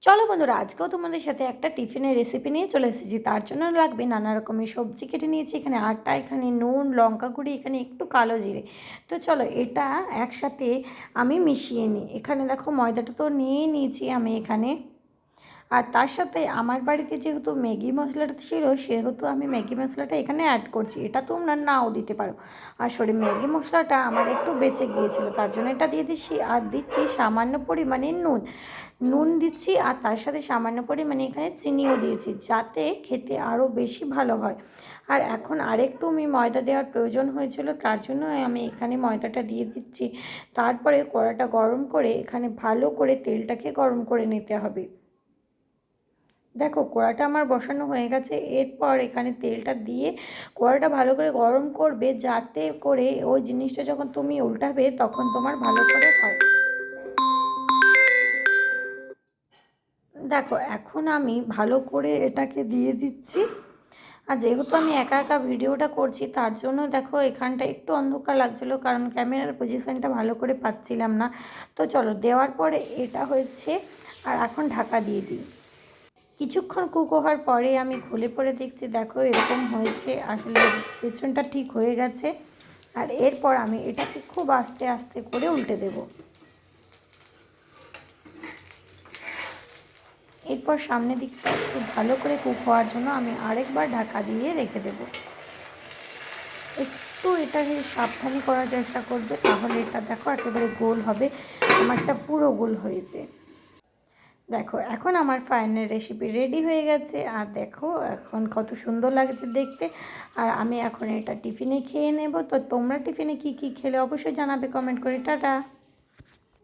চলো বন্ধুরা, আজকেও তোমাদের সাথে একটা টিফিনের রেসিপি নিয়ে চলে এসেছি। তার জন্য লাগবে নানা রকমের সবজি কেটে নিয়েছি, এখানে আটা, এখানে নুন, লঙ্কা গুঁড়ি, এখানে একটু কালো জিরে। তো চলো এটা একসাথে আমি মিশিয়ে নিই। এখানে দেখো ময়দাটা তো নিয়েই নিয়েছি আমি এখানে। আর তার সাথে আমার বাড়িতে যেহেতু ম্যাগি মশলাটা ছিল, সেহেতু আমি ম্যাগি মশলাটা এখানে অ্যাড করছি। এটা তোমরা নাও দিতে পারো। আর সরি, ম্যাগি মশলাটা আমার একটু বেঁচে গিয়েছিলো, তার জন্য এটা দিয়ে দিচ্ছি। আর দিচ্ছি সামান্য পরিমাণে নুন। নুন দিচ্ছি আর তার সাথে সামান্য পরিমাণে এখানে চিনিও দিয়েছি, যাতে খেতে আরও বেশি ভালো হয়। আর এখন আরেকটু আমি ময়দা দেওয়ার প্রয়োজন হয়েছিল, তার জন্য আমি এখানে ময়দাটা দিয়ে দিচ্ছি। তারপরে কড়াটা গরম করে এখানে ভালো করে তেলটাকে গরম করে নিতে হবে। দেখো কড়াটা আমার বসানো হয়ে গেছে। এরপর এখানে তেলটা দিয়ে কড়াটা ভালো করে গরম করবে, যাতে করে ওই জিনিসটা যখন তুমি উল্টাবে তখন তোমার ভালো করে হয়। দেখো এখন আমি ভালো করে এটাকে দিয়ে দিচ্ছি। আর যেহেতু আমি একা একা ভিডিওটা করছি, তার জন্য দেখো এখানটা একটু অন্ধকার লাগছিলো, কারণ ক্যামেরার পজিশানটা ভালো করে পাচ্ছিলাম না। তো চলো দেওয়ার পরে এটা হয়েছে। আর এখন ঢাকা দিয়ে দিই। কিছুক্ষণ কুক হওয়ার পরে আমি খুলে পরে দেখছি, দেখো এরকম হয়েছে। আসলে পেছনটা ঠিক হয়ে গেছে। আর এরপর আমি এটাকে খুব আস্তে আস্তে করে উল্টে দেব। এরপর সামনের দিকটা একটু ভালো করে কুক হওয়ার জন্য আমি আরেকবার ঢাকা দিয়ে রেখে দেব। একটু এটাকে সাবধানে করার চেষ্টা করবে, তাহলে এটা দেখো একেবারে গোল হবে। আমারটা পুরো গোল হয়েছে। দেখো এখন আমার ফাইনাল রেসিপি রেডি হয়ে গেছে। আর দেখো এখন কত সুন্দর লাগছে দেখতে। আর আমি এখন এটা টিফিনে খেয়ে নেব। তো তোমরা টিফিনে কী কী খেলে অবশ্যই জানাবে কমেন্ট করে। টাটা।